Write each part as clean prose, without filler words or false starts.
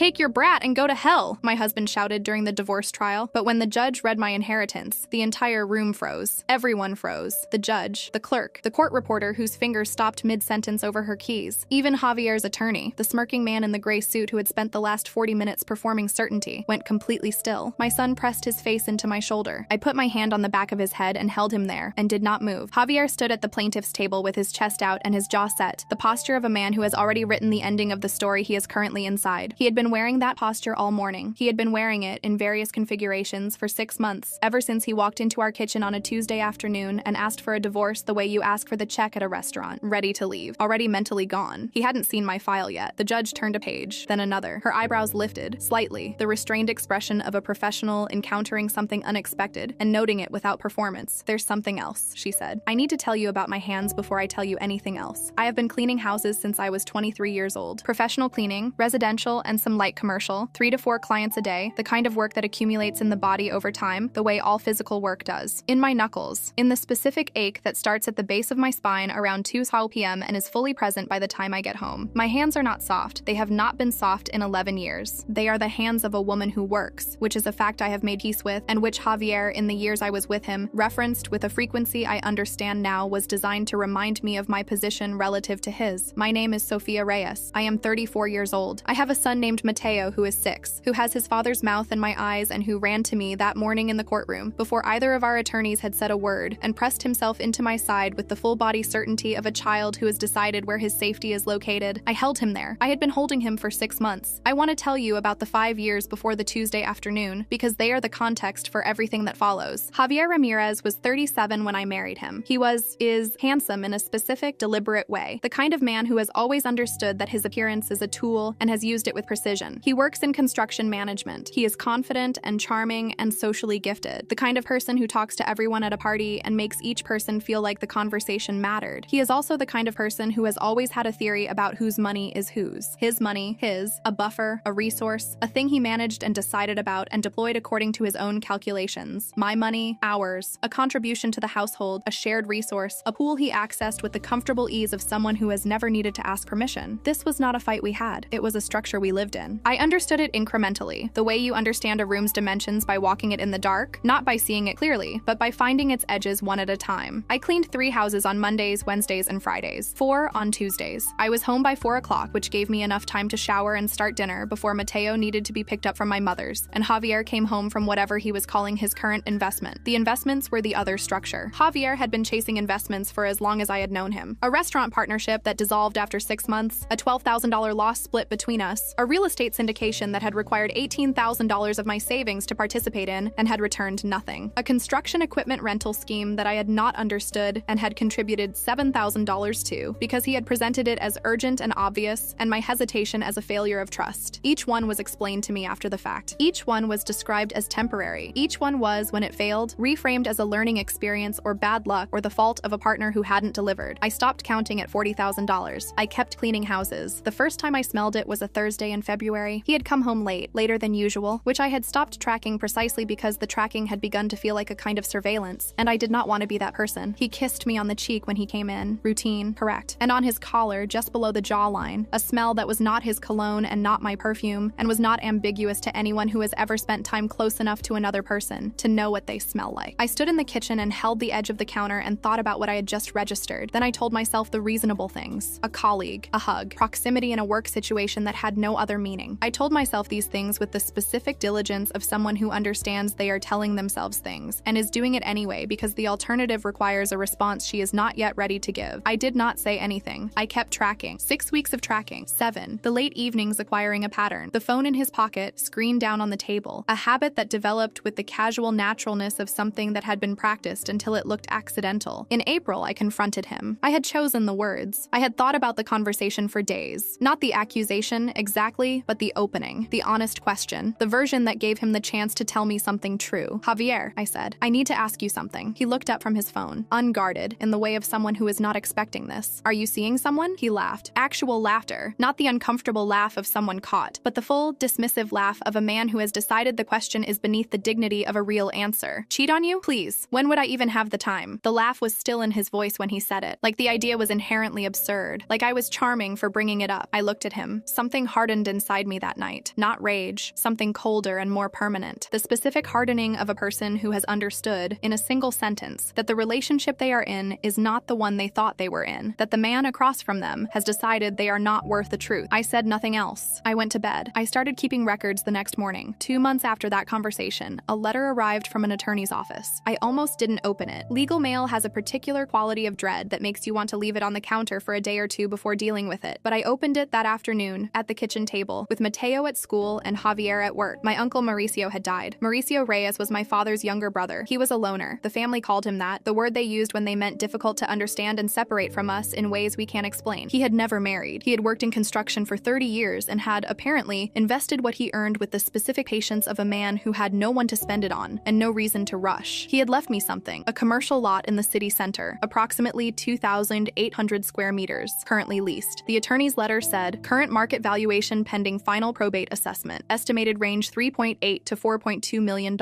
Take your brat and go to hell, my husband shouted during the divorce trial. But when the judge read my inheritance, the entire room froze. Everyone froze. The judge, the clerk, the court reporter whose fingers stopped mid-sentence over her keys. Even Javier's attorney, the smirking man in the gray suit who had spent the last 40 minutes performing certainty, went completely still. My son pressed his face into my shoulder. I put my hand on the back of his head and held him there, and did not move. Javier stood at the plaintiff's table with his chest out and his jaw set, the posture of a man who has already written the ending of the story he is currently inside. He had been wearing that posture all morning. He had been wearing it in various configurations for 6 months, ever since he walked into our kitchen on a Tuesday afternoon and asked for a divorce the way you ask for the check at a restaurant, ready to leave, already mentally gone. He hadn't seen my file yet. The judge turned a page, then another. Her eyebrows lifted, slightly, the restrained expression of a professional encountering something unexpected and noting it without performance. There's something else, she said. I need to tell you about my hands before I tell you anything else. I have been cleaning houses since I was 23 years old. Professional cleaning, residential, and some light commercial, 3 to 4 clients a day, the kind of work that accumulates in the body over time, the way all physical work does. In my knuckles, in the specific ache that starts at the base of my spine around 2 p.m. and is fully present by the time I get home. My hands are not soft. They have not been soft in 11 years. They are the hands of a woman who works, which is a fact I have made peace with, and which Javier, in the years I was with him, referenced with a frequency I understand now was designed to remind me of my position relative to his. My name is Sofia Reyes. I am 34 years old. I have a son named Mateo who is 6, who has his father's mouth in my eyes and who ran to me that morning in the courtroom before either of our attorneys had said a word and pressed himself into my side with the full-body certainty of a child who has decided where his safety is located. I held him there. I had been holding him for 6 months. I want to tell you about the 5 years before the Tuesday afternoon because they are the context for everything that follows. Javier Ramirez was 37 when I married him. He is handsome in a specific, deliberate way, the kind of man who has always understood that his appearance is a tool and has used it with precision. He works in construction management. He is confident and charming and socially gifted, the kind of person who talks to everyone at a party and makes each person feel like the conversation mattered. He is also the kind of person who has always had a theory about whose money is whose. His money, his, a buffer, a resource, a thing he managed and decided about and deployed according to his own calculations. My money, ours, a contribution to the household, a shared resource, a pool he accessed with the comfortable ease of someone who has never needed to ask permission. This was not a fight we had. It was a structure we lived in. I understood it incrementally, the way you understand a room's dimensions by walking it in the dark, not by seeing it clearly, but by finding its edges one at a time. I cleaned 3 houses on Mondays, Wednesdays, and Fridays, 4 on Tuesdays. I was home by 4 o'clock, which gave me enough time to shower and start dinner before Mateo needed to be picked up from my mother's, and Javier came home from whatever he was calling his current investment. The investments were the other structure. Javier had been chasing investments for as long as I had known him. A restaurant partnership that dissolved after 6 months, a $12,000 loss split between us, a real estate syndication that had required $18,000 of my savings to participate in and had returned nothing, a construction equipment rental scheme that I had not understood and had contributed $7,000 to because he had presented it as urgent and obvious, and my hesitation as a failure of trust. Each one was explained to me after the fact. Each one was described as temporary. Each one was, when it failed, reframed as a learning experience or bad luck or the fault of a partner who hadn't delivered. I stopped counting at $40,000. I kept cleaning houses. The first time I smelled it was a Thursday in February. He had come home late, later than usual, which I had stopped tracking precisely because the tracking had begun to feel like a kind of surveillance, and I did not want to be that person. He kissed me on the cheek when he came in. Routine, correct. And on his collar, just below the jawline, a smell that was not his cologne and not my perfume, and was not ambiguous to anyone who has ever spent time close enough to another person to know what they smell like. I stood in the kitchen and held the edge of the counter and thought about what I had just registered. Then I told myself the reasonable things. A colleague, a hug, proximity in a work situation that had no other meaning. I told myself these things with the specific diligence of someone who understands they are telling themselves things, and is doing it anyway because the alternative requires a response she is not yet ready to give. I did not say anything. I kept tracking. 6 weeks of tracking. 7. The late evenings acquiring a pattern. The phone in his pocket, screen down on the table. A habit that developed with the casual naturalness of something that had been practiced until it looked accidental. In April, I confronted him. I had chosen the words. I had thought about the conversation for days. Not the accusation, exactly, but the opening. The honest question. The version that gave him the chance to tell me something true. Javier, I said, I need to ask you something. He looked up from his phone, unguarded, in the way of someone who is not expecting this. Are you seeing someone? He laughed. Actual laughter. Not the uncomfortable laugh of someone caught, but the full, dismissive laugh of a man who has decided the question is beneath the dignity of a real answer. Cheat on you? Please. When would I even have the time? The laugh was still in his voice when he said it, like the idea was inherently absurd, like I was charming for bringing it up. I looked at him. Something hardened inside inside me that night. Not rage, something colder and more permanent. The specific hardening of a person who has understood, in a single sentence, that the relationship they are in is not the one they thought they were in, that the man across from them has decided they are not worth the truth. I said nothing else. I went to bed. I started keeping records the next morning. 2 months after that conversation, a letter arrived from an attorney's office. I almost didn't open it. Legal mail has a particular quality of dread that makes you want to leave it on the counter for a day or two before dealing with it, but I opened it that afternoon at the kitchen table, with Mateo at school and Javier at work. My uncle Mauricio had died. Mauricio Reyes was my father's younger brother. He was a loner. The family called him that, the word they used when they meant difficult to understand and separate from us in ways we can't explain. He had never married. He had worked in construction for 30 years and had, apparently, invested what he earned with the specific patience of a man who had no one to spend it on and no reason to rush. He had left me something, a commercial lot in the city center, approximately 2,800 square meters, currently leased. The attorney's letter said, current market valuation pending final probate assessment, estimated range $3.8 to $4.2 million.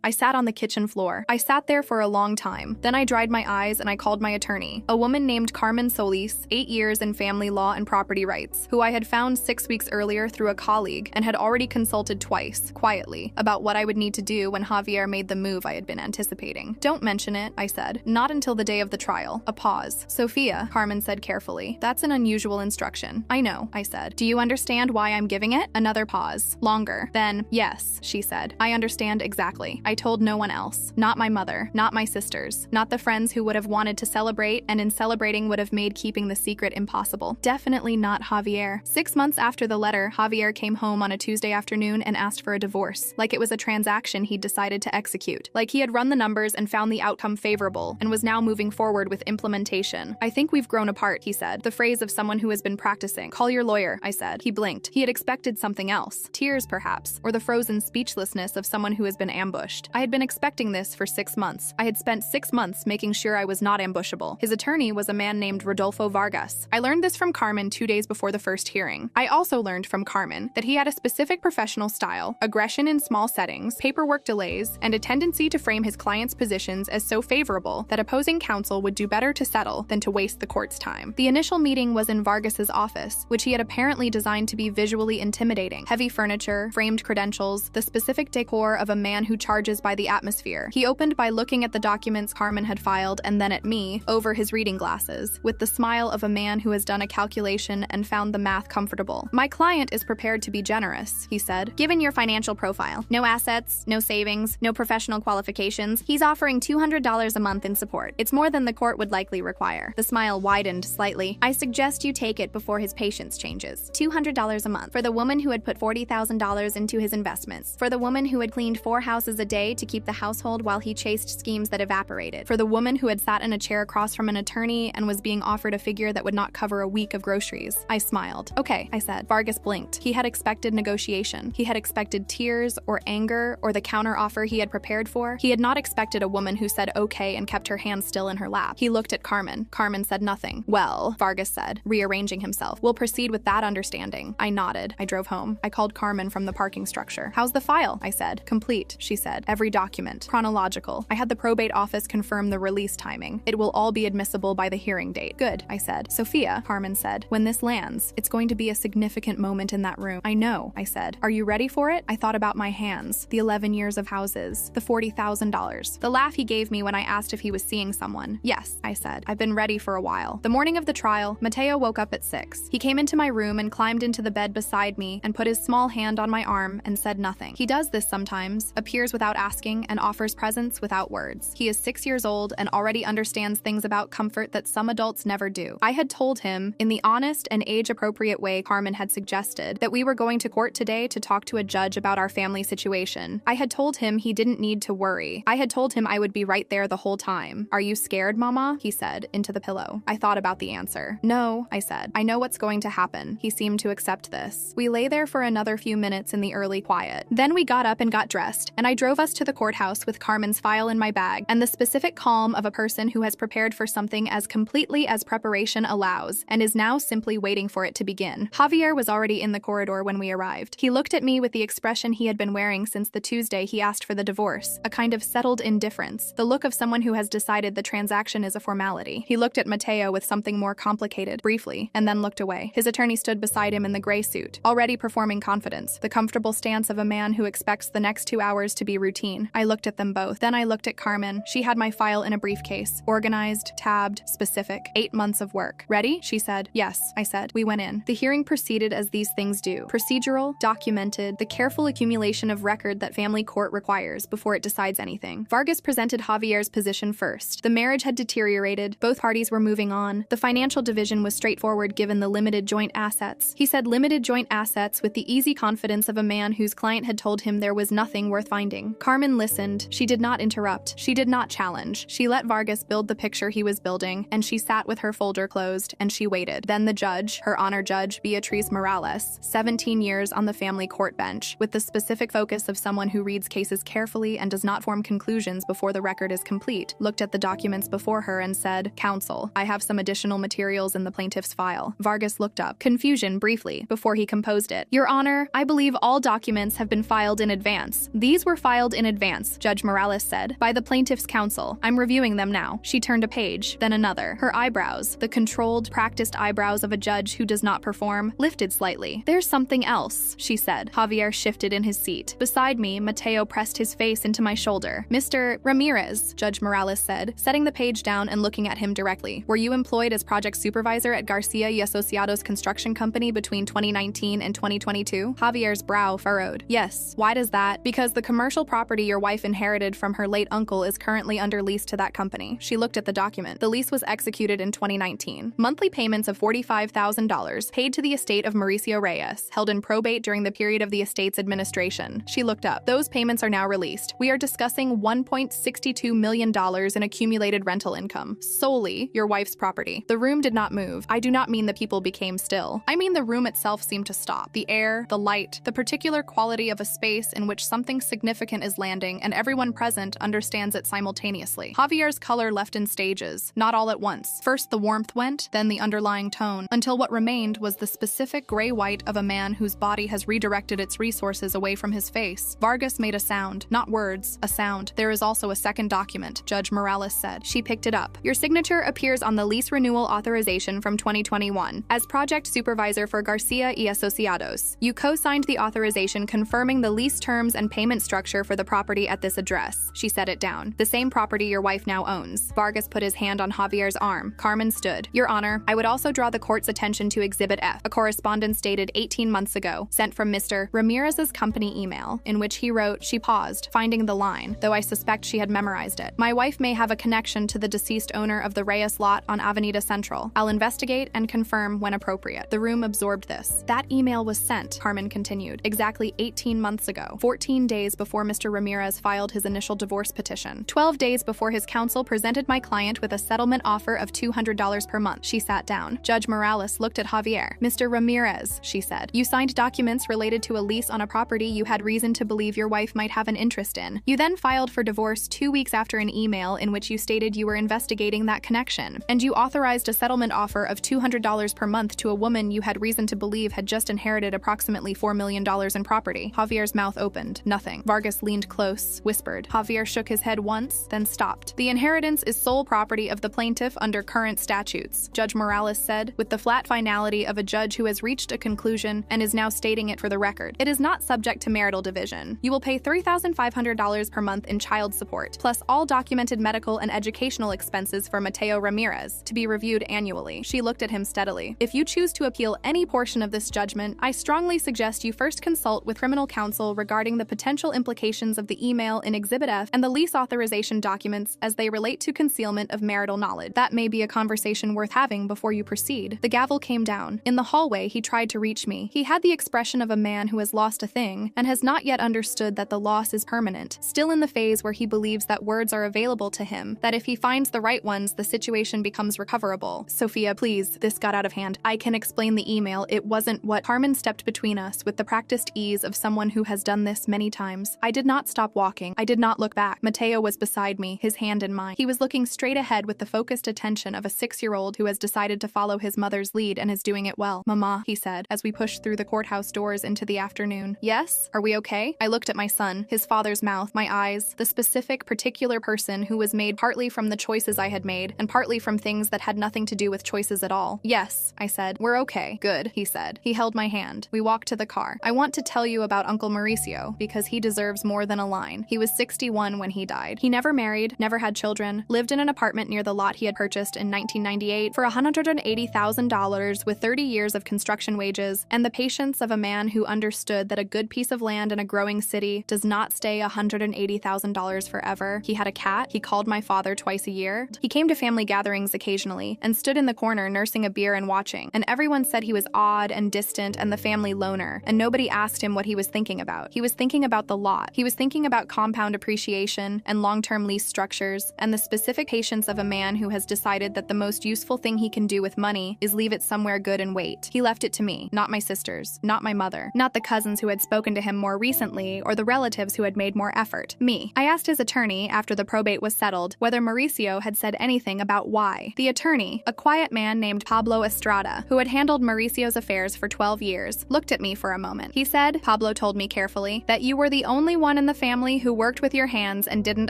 I sat on the kitchen floor. I sat there for a long time. Then I dried my eyes and I called my attorney, a woman named Carmen Solis, 8 years in family law and property rights, who I had found 6 weeks earlier through a colleague and had already consulted twice, quietly, about what I would need to do when Javier made the move I had been anticipating. Don't mention it, I said. Not until the day of the trial. A pause. Sophia, Carmen said carefully. That's an unusual instruction. I know, I said. Do you understand why I'm giving it? Another pause. Longer. Then, yes, she said. I understand exactly. I told no one else. Not my mother. Not my sisters. Not the friends who would have wanted to celebrate and in celebrating would have made keeping the secret impossible. Definitely not Javier. 6 months after the letter, Javier came home on a Tuesday afternoon and asked for a divorce, like it was a transaction he'd decided to execute. Like he had run the numbers and found the outcome favorable and was now moving forward with implementation. I think we've grown apart, he said, the phrase of someone who has been practicing. Call your lawyer, I said. He blinked. He had expected something else. Tears, perhaps, or the frozen speechlessness of someone who has been ambushed. I had been expecting this for 6 months. I had spent 6 months making sure I was not ambushable. His attorney was a man named Rodolfo Vargas. I learned this from Carmen 2 days before the first hearing. I also learned from Carmen that he had a specific professional style, aggression in small settings, paperwork delays, and a tendency to frame his clients' positions as so favorable that opposing counsel would do better to settle than to waste the court's time. The initial meeting was in Vargas's office, which he had apparently designed to be visually intimidating. Heavy furniture, framed credentials, the specific decor of a man who charges by the atmosphere. He opened by looking at the documents Carmen had filed and then at me, over his reading glasses, with the smile of a man who has done a calculation and found the math comfortable. My client is prepared to be generous, he said. Given your financial profile, no assets, no savings, no professional qualifications, he's offering $200 a month in support. It's more than the court would likely require. The smile widened slightly. I suggest you take it before his patience changes. $200 a month for the woman who had put $40,000 into his investments, for the woman who had cleaned 4 houses a day to keep the household while he chased schemes that evaporated, for the woman who had sat in a chair across from an attorney and was being offered a figure that would not cover a week of groceries. I smiled. Okay, I said. Vargas blinked. He had expected negotiation. He had expected tears or anger or the counteroffer he had prepared for. He had not expected a woman who said okay and kept her hands still in her lap. He looked at Carmen. Carmen said nothing. Well, Vargas said, rearranging himself. We'll proceed with that understanding. I nodded. I drove home. I called Carmen from the parking structure. How's the file? I said. Complete, she said. Every document. Chronological. I had the probate office confirm the release timing. It will all be admissible by the hearing date. Good, I said. Sophia, Carmen said, when this lands, it's going to be a significant moment in that room. I know, I said. Are you ready for it? I thought about my hands, the 11 years of houses, the $40,000. The laugh he gave me when I asked if he was seeing someone. Yes, I said. I've been ready for a while. The morning of the trial, Mateo woke up at 6. He came into my room and climbed into the bed beside me and put his small hand on my arm and said nothing. He does this sometimes, appears without asking and offers presents without words. He is 6 years old and already understands things about comfort that some adults never do. I had told him, in the honest and age-appropriate way Carmen had suggested, that we were going to court today to talk to a judge about our family situation. I had told him he didn't need to worry. I had told him I would be right there the whole time. Are you scared, Mama? He said, into the pillow. I thought about the answer. No, I said. I know what's going to happen. He seemed to accept this. We lay there for another few minutes in the early quiet. Then we got up and got dressed, and I drove us to the courthouse with Carmen's file in my bag and the specific calm of a person who has prepared for something as completely as preparation allows and is now simply waiting for it to begin. Javier was already in the corridor when we arrived. He looked at me with the expression he had been wearing since the Tuesday he asked for the divorce, a kind of settled indifference, the look of someone who has decided the transaction is a formality. He looked at Mateo with something more complicated, briefly, and then looked away. His attorney stood beside him in the gray suit, suit, already performing confidence, the comfortable stance of a man who expects the next 2 hours to be routine. I looked at them both. Then I looked at Carmen. She had my file in a briefcase, organized, tabbed, specific. 8 months of work. Ready? She said. Yes, I said. We went in. The hearing proceeded as these things do. Procedural, documented, the careful accumulation of record that family court requires before it decides anything. Vargas presented Javier's position first. The marriage had deteriorated. Both parties were moving on. The financial division was straightforward given the limited joint assets. He said limited joint assets with the easy confidence of a man whose client had told him there was nothing worth finding. Carmen listened. She did not interrupt. She did not challenge. She let Vargas build the picture he was building, and she sat with her folder closed, and she waited. Then the judge, her honor judge, Beatriz Morales, 17 years on the family court bench, with the specific focus of someone who reads cases carefully and does not form conclusions before the record is complete, looked at the documents before her and said, "Counsel, I have some additional materials in the plaintiff's file." Vargas looked up, confusion briefly, before he composed it. "Your Honor, I believe all documents have been filed in advance." "These were filed in advance," Judge Morales said, "by the plaintiff's counsel. I'm reviewing them now." She turned a page, then another. Her eyebrows, the controlled, practiced eyebrows of a judge who does not perform, lifted slightly. "There's something else," she said. Javier shifted in his seat. Beside me, Mateo pressed his face into my shoulder. "Mr. Ramirez," Judge Morales said, setting the page down and looking at him directly. "Were you employed as project supervisor at Garcia y Asociados Construction Company between 2019 and 2022? Javier's brow furrowed. "Yes." "Why does that?" "Because the commercial property your wife inherited from her late uncle is currently under lease to that company." She looked at the document. The lease was executed in 2019. Monthly payments of $45,000 paid to the estate of Mauricio Reyes, held in probate during the period of the estate's administration. She looked up. "Those payments are now released. We are discussing $1.62 million in accumulated rental income, solely your wife's property." The room did not move. I do not mean the people became still. I mean the room itself seemed to stop. The air, the light, the particular quality of a space in which something significant is landing and everyone present understands it simultaneously. Javier's color left in stages, not all at once. First the warmth went, then the underlying tone, until what remained was the specific gray-white of a man whose body has redirected its resources away from his face. Vargas made a sound, not words, a sound. "There is also a second document," Judge Morales said. She picked it up. "Your signature appears on the lease renewal authorization from 2021. As project supervisor for Garcia y Asociados, you co-signed the authorization confirming the lease terms and payment structure for the property at this address." She set it down. "The same property your wife now owns." Vargas put his hand on Javier's arm. Carmen stood. "Your Honor, I would also draw the court's attention to Exhibit F, a correspondence dated 18 months ago, sent from Mr. Ramirez's company email, in which he wrote," she paused, finding the line, though I suspect she had memorized it. "My wife may have a connection to the deceased owner of the Reyes lot on Avenida Central. I'll investigate and confirm when appropriate." The room absorbed this. "That email was sent," Carmen continued, "exactly 18 months ago, 14 days before Mr. Ramirez filed his initial divorce petition, 12 days before his counsel presented my client with a settlement offer of $200 per month." She sat down. Judge Morales looked at Javier. "Mr. Ramirez," she said, "you signed documents related to a lease on a property you had reason to believe your wife might have an interest in. You then filed for divorce 2 weeks after an email in which you stated you were investigating that connection, and you authorized a settlement offer of $200 per month to a woman you had reason to believe had just inherited approximately $4 million in property." Javier's mouth opened. Nothing. Vargas leaned close, whispered. Javier shook his head once, then stopped. "The inheritance is sole property of the plaintiff under current statutes," Judge Morales said, with the flat finality of a judge who has reached a conclusion and is now stating it for the record. "It is not subject to marital division. You will pay $3,500 per month in child support, plus all documented medical and educational expenses for Mateo Ramirez, to be reviewed annually." She looked at him steadily. "If you choose to appeal any portion of this judgment, I strongly suggest you first consult with criminal counsel regarding the potential implications of the email in Exhibit F and the lease authorization documents as they relate to concealment of marital knowledge. That may be a conversation worth having before you proceed." The gavel came down. In the hallway, he tried to reach me. He had the expression of a man who has lost a thing and has not yet understood that the loss is permanent, still in the phase where he believes that words are available to him, that if he finds the right ones, the situation becomes recoverable. "Sophia, please." This got out of hand. "I can explain the email. It wasn't what—" Carmen stepped between us with the practiced ease of someone who has done this many times. I did not stop walking. I did not look back. Mateo was beside me, his hand in mine. He was looking straight ahead with the focused attention of a 6-year-old who has decided to follow his mother's lead and is doing it well. "Mama," he said, as we pushed through the courthouse doors into the afternoon. "Yes? Are we okay?" I looked at my son, his father's mouth, my eyes, the specific, particular person who was made partly from the choices I had made and partly from things that had nothing to do with choices at all. "Yes," I said. "We're okay." "Good," he said. He He held my hand. We walked to the car. I want to tell you about Uncle Mauricio because he deserves more than a line. He was 61 when he died. He never married, never had children, lived in an apartment near the lot he had purchased in 1998 for $180,000 with 30 years of construction wages and the patience of a man who understood that a good piece of land in a growing city does not stay $180,000 forever. He had a cat. He called my father twice a year. He came to family gatherings occasionally and stood in the corner nursing a beer and watching, and everyone said he was odd and distant and the family loner, and nobody asked him what he was thinking about. He was thinking about the lot. He was thinking about compound appreciation and long-term lease structures and the specific patience of a man who has decided that the most useful thing he can do with money is leave it somewhere good and wait. He left it to me, not my sisters, not my mother, not the cousins who had spoken to him more recently or the relatives who had made more effort. Me. I asked his attorney after the probate was settled whether Mauricio had said anything about why. The attorney, a quiet man named Pablo Estrada, who had handled Mauricio's affairs for 12 years, looked at me for a moment. He said, Pablo told me carefully, that you were the only one in the family who worked with your hands and didn't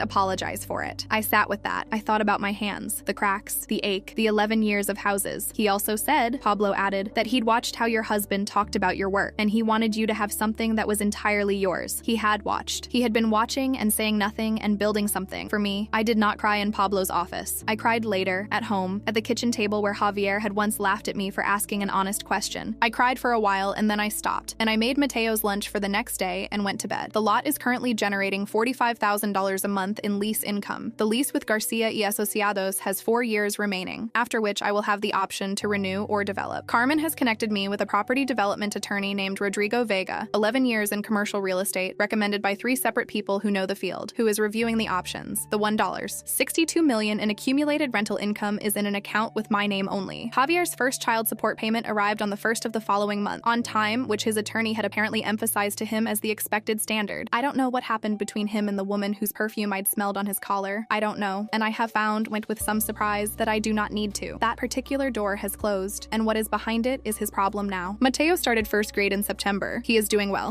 apologize for it. I sat with that. I thought about my hands, the cracks, the ache, the 11 years of houses. He also said, Pablo added, that he'd watched how your husband talked about your work, and he wanted you to have something that was entirely yours. He had watched. He had been watching and saying nothing and building something. For me, I did not cry in Pablo's office. I cried later, at home, at the kitchen table where Javier had once laughed at me for asking an honest question. I cried for a while and then I stopped, and I made Mateo's lunch for the next day and went to bed. The lot is currently generating $45,000 a month in lease income. The lease with Garcia y Asociados has 4 years remaining, after which I will have the option to renew or develop. Carmen has connected me with a property development attorney named Rodrigo Vega, 11 years in commercial real estate, recommended by 3 separate people who know the field, who is reviewing the options. The $1. $62 million in accumulated rental income is in an account with my name only. Javier's first child support payment arrived on the 1st of the following month, on time, which his attorney had apparently emphasized to him as the expected standard. I don't know what happened between him and the woman whose perfume I'd smelled on his collar. I don't know, and I have found, went with some surprise, that I do not need to. That particular door has closed, and what is behind it is his problem now. Mateo started first grade in September. He is doing well.